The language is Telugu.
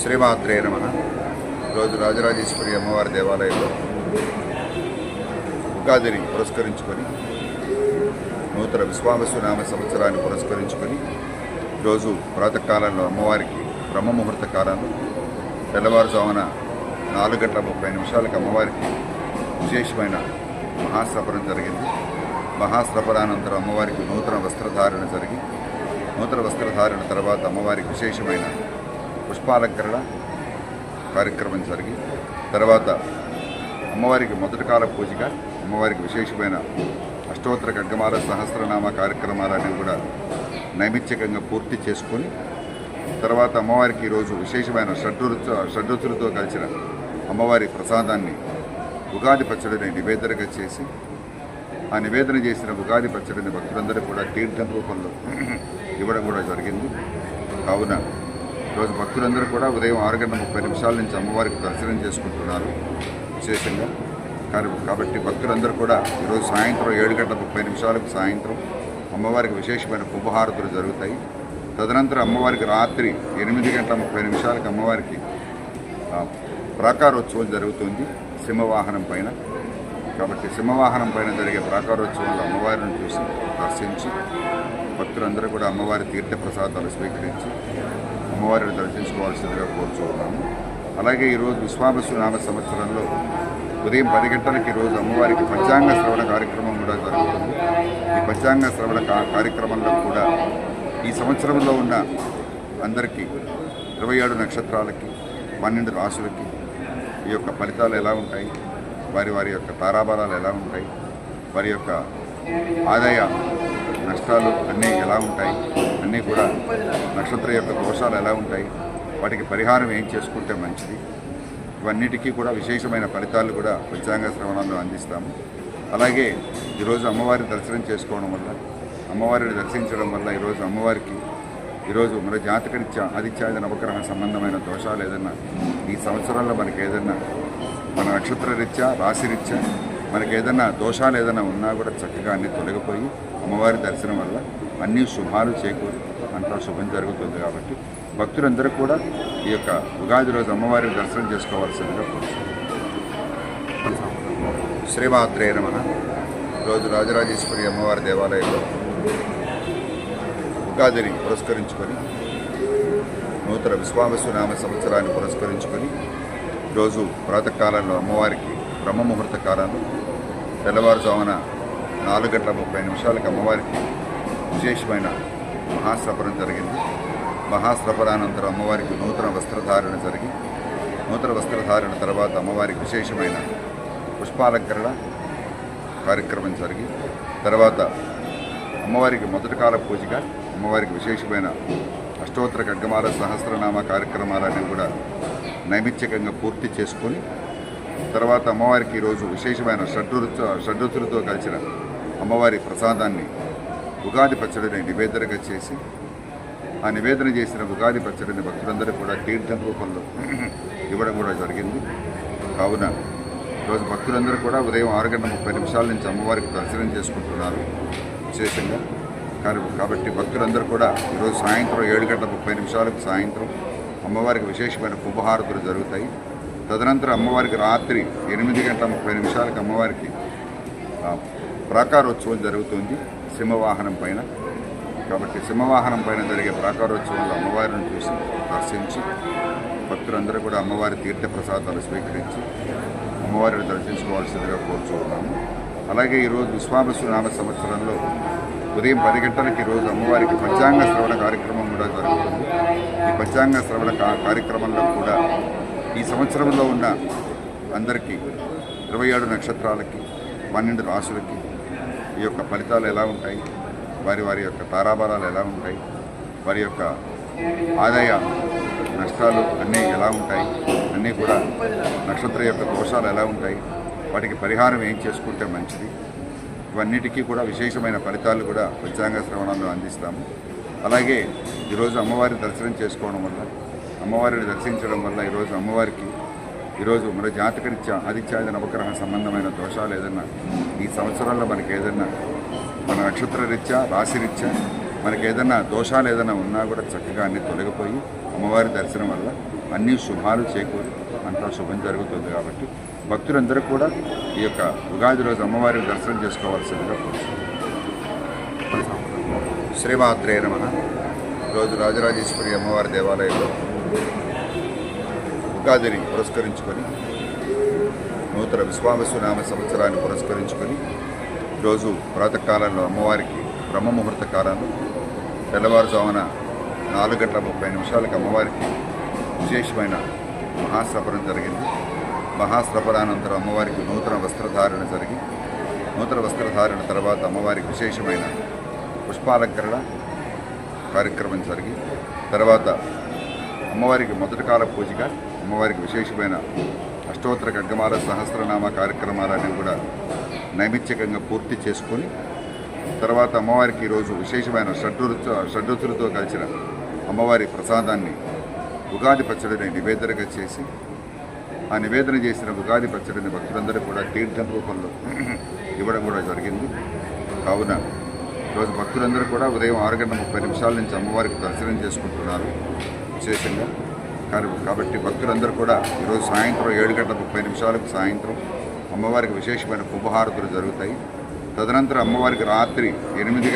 శ్రీమాత్రే నమః. ఈరోజు రాజరాజేశ్వరి అమ్మవారి దేవాలయంలో ఉగాదిని పురస్కరించుకొని నూతన విశ్వావసునామ సంవత్సరాన్ని పురస్కరించుకొని ఈరోజు ప్రాతకాలంలో అమ్మవారికి బ్రహ్మముహూర్త కాలంలో తెల్లవారుజామున 4:30 అమ్మవారికి విశేషమైన మహాశ్రవణం జరిగింది. మహాశ్రవణానంతరం అమ్మవారికి నూతన వస్త్రధారణ జరిగి నూతన వస్త్రధారణ తర్వాత అమ్మవారికి విశేషమైన పుష్పాలంకరణ కార్యక్రమం జరిగి తర్వాత అమ్మవారికి మొదటి కాల పూజగా అమ్మవారికి విశేషమైన అష్టోత్తర ఖడ్గమాల సహస్రనామ కార్యక్రమాలన్నీ కూడా నైమిత్తికంగా పూర్తి చేసుకొని తర్వాత అమ్మవారికి ఈరోజు విశేషమైన షడ్రుచులతో కలిసిన అమ్మవారి ప్రసాదాన్ని ఉగాది పచ్చడిని నివేదనగా చేసి ఆ నివేదన చేసిన ఉగాది పచ్చడిని భక్తులందరూ కూడా తీర్థం రూపంలో ఇవ్వడం కూడా జరిగింది. కావున ఈరోజు భక్తులందరూ కూడా ఉదయం 6:30 నుంచి అమ్మవారికి దర్శనం చేసుకుంటున్నారు విశేషంగా. కాబట్టి భక్తులందరూ కూడా ఈరోజు సాయంత్రం 7:30 సాయంత్రం అమ్మవారికి విశేషమైన కుంభహారతులు జరుగుతాయి. తదనంతరం అమ్మవారికి రాత్రి 8:30 అమ్మవారికి ప్రాకారోత్సవం జరుగుతుంది సింహవాహనం పైన. కాబట్టి సింహవాహనం పైన జరిగే ప్రాకారోత్సవంలో అమ్మవారిని చూసి దర్శించి భక్తులందరూ కూడా అమ్మవారి తీర్థప్రసాదాలు స్వీకరించి అమ్మవారిని దర్శించుకోవాల్సిందిగా కోరుచున్నాము. అలాగే ఈరోజు విశ్వావసునామ సంవత్సరంలో ఉదయం 10 గంటలకు ఈరోజు అమ్మవారికి పంచాంగ శ్రవణ కార్యక్రమం కూడా జరుగుతుంది. ఈ పంచాంగ శ్రవణ కార్యక్రమంలో కూడా ఈ సంవత్సరంలో ఉన్న అందరికీ 27 నక్షత్రాలకి 12 రాశులకి ఈ యొక్క ఫలితాలు ఎలా ఉంటాయి, వారి యొక్క తారాబలాలు ఎలా ఉంటాయి, వారి యొక్క ఆదాయ నష్టాలు అన్నీ ఎలా ఉంటాయి, అన్నీ కూడా నక్షత్ర యొక్క దోషాలు ఎలా ఉంటాయి, వాటికి పరిహారం ఏం చేసుకుంటే మంచిది, ఇవన్నిటికీ కూడా విశేషమైన ఫలితాలు కూడా పంచాంగ శ్రవణంలో అందిస్తాము. అలాగే ఈరోజు అమ్మవారి దర్శనం చేసుకోవడం వల్ల అమ్మవారిని దర్శించడం వల్ల ఈరోజు అమ్మవారికి ఈరోజు మన జాతకరీత్యా ఆదిత్యాది నవగ్రహ సంబంధమైన దోషాలు ఏదన్నా ఈ సంవత్సరంలో మనకి ఏదన్నా మన నక్షత్రరీత్యా రాశిరీత్యా మనకి ఏదన్నా దోషాలు ఏదైనా ఉన్నా కూడా చక్కగా అన్నీ తొలగిపోయి అమ్మవారి దర్శనం వల్ల అన్ని శుభాలు చేకూరి అంతా శుభం జరుగుతుంది. కాబట్టి భక్తులందరూ కూడా ఈ యొక్క ఉగాది రోజు అమ్మవారిని దర్శనం చేసుకోవాల్సిందిగా శ్రీమాత్రే నమః. ఈరోజు రాజరాజేశ్వరి అమ్మవారి దేవాలయంలో ఉగాదిని పురస్కరించుకొని నూతన విశ్వావసునామ సంవత్సరాన్ని పురస్కరించుకొని ఈరోజు ప్రాతకాలంలో అమ్మవారికి బ్రహ్మముహూర్త కాలంలో తెల్లవారుజామున 4:30 అమ్మవారికి విశేషమైన మహాశ్రవణం జరిగింది. మహాశ్రవణానంతరం అమ్మవారికి నూతన వస్త్రధారణ జరిగి నూతన వస్త్రధారణ తర్వాత అమ్మవారికి విశేషమైన పుష్పాలంకరణ కార్యక్రమం జరిగి తర్వాత అమ్మవారికి మొదటి కాల పూజగా అమ్మవారికి విశేషమైన అష్టోత్తర ఖడ్గమాల సహస్రనామ కార్యక్రమాలన్నీ కూడా నైమిత్తికంగా పూర్తి చేసుకొని తర్వాత అమ్మవారికి ఈరోజు విశేషమైన షడ్రుచులతో కలిసిన అమ్మవారి ప్రసాదాన్ని ఉగాది పచ్చడిని నివేదనగా చేసి ఆ నివేదన చేసిన ఉగాది పచ్చడిని భక్తులందరూ కూడా తీర్థం రూపంలో ఇవ్వడం కూడా జరిగింది. కావున ఈరోజు భక్తులందరూ కూడా ఉదయం 6:30 నుంచి అమ్మవారికి దర్శనం చేసుకుంటున్నారు విశేషంగా. కాబట్టి భక్తులందరూ కూడా ఈరోజు సాయంత్రం 7:30 సాయంత్రం అమ్మవారికి విశేషమైన కుంభహారతులు జరుగుతాయి. తదనంతరం అమ్మవారికి రాత్రి 8:30 అమ్మవారికి ప్రాకారోత్సవం జరుగుతుంది సింహవాహనం పైన. కాబట్టి సింహవాహనం పైన జరిగే ప్రాకారోత్సవంలో అమ్మవారిని చూసి దర్శించి భక్తులందరూ కూడా అమ్మవారి తీర్థప్రసాదాలు స్వీకరించి అమ్మవారిని దర్శించుకోవాల్సిందిగా కోరుచున్నాము. అలాగే ఈరోజు విశ్వావసునామ సంవత్సరంలో ఉదయం 10 గంటలకు ఈరోజు అమ్మవారికి పంచాంగ శ్రవణ కార్యక్రమం కూడా జరుగుతుంది. ఈ పంచాంగ శ్రవణ కార్యక్రమంలో కూడా ఈ సంవత్సరంలో ఉన్న అందరికీ 27 నక్షత్రాలకి 12 రాశులకి ఈ యొక్క ఫలితాలు ఎలా ఉంటాయి, వారి యొక్క తారాబలాలు ఎలా ఉంటాయి, వారి యొక్క ఆదాయ నష్టాలు అన్నీ ఎలా ఉంటాయి, అన్నీ కూడా నక్షత్ర యొక్క దోషాలు ఎలా ఉంటాయి, వాటికి పరిహారం ఏం చేసుకుంటే మంచిది, ఇవన్నిటికీ కూడా విశేషమైన ఫలితాలు కూడా పంచాంగ శ్రవణంలో అందిస్తాము. అలాగే ఈరోజు అమ్మవారి దర్శనం చేసుకోవడం వల్ల అమ్మవారిని దర్శించడం వల్ల ఈరోజు అమ్మవారికి ఈరోజు మన జాతకరీత్యా ఆదిత్యాది నవగ్రహ సంబంధమైన దోషాలు ఏదన్నా ఈ సంవత్సరంలో మనకి ఏదన్నా మన నక్షత్రరీత్యా రాశిరీత్యా మనకి ఏదైనా దోషాలు ఏదైనా ఉన్నా కూడా చక్కగా అన్నీ తొలగిపోయి అమ్మవారి దర్శనం వల్ల అన్ని శుభాలు చేకూరి అంతా శుభం జరుగుతుంది. కాబట్టి భక్తులందరూ కూడా ఈ యొక్క ఉగాది రోజు అమ్మవారిని దర్శనం చేసుకోవాల్సిందిగా శ్రీమాత్రే నమః. రోజు రాజరాజేశ్వరి అమ్మవారి దేవాలయంలో ఉగాదిని పురస్కరించుకొని నూతన విశ్వావసునామ సంవత్సరాన్ని పురస్కరించుకొని రోజు ప్రాతకాలంలో అమ్మవారికి బ్రహ్మముహూర్త కాలంలో తెల్లవారుజామున 4:30 అమ్మవారికి విశేషమైన మహాశ్రవణం జరిగింది. మహాశ్రవణానంతరం అమ్మవారికి నూతన వస్త్రధారణ జరిగి నూతన వస్త్రధారణ తర్వాత అమ్మవారికి విశేషమైన పుష్పాలంకరణ కార్యక్రమం జరిగి తర్వాత అమ్మవారికి మొదటి కాల పూజగా అమ్మవారికి విశేషమైన అష్టోత్తర ఖడ్గమాల సహస్రనామ కార్యక్రమాలన్నీ కూడా నైమిత్తికంగా పూర్తి చేసుకొని తర్వాత అమ్మవారికి ఈరోజు విశేషమైన షడ్రుచులతో కలిసిన అమ్మవారి ప్రసాదాన్ని ఉగాది పచ్చడిని నివేదనగా చేసి ఆ నివేదన చేసిన ఉగాది పచ్చడిని భక్తులందరూ కూడా తీర్థం రూపంలో ఇవ్వడం కూడా జరిగింది. కావున ఈరోజు భక్తులందరూ కూడా ఉదయం 6:30 నుంచి అమ్మవారికి దర్శనం చేసుకుంటున్నారు విశేషంగా. కాబట్టి భక్తులందరూ కూడా ఈరోజు సాయంత్రం 7:30 సాయంత్రం అమ్మవారికి విశేషమైన కుంభహారతులు జరుగుతాయి. తదనంతరం అమ్మవారికి రాత్రి 8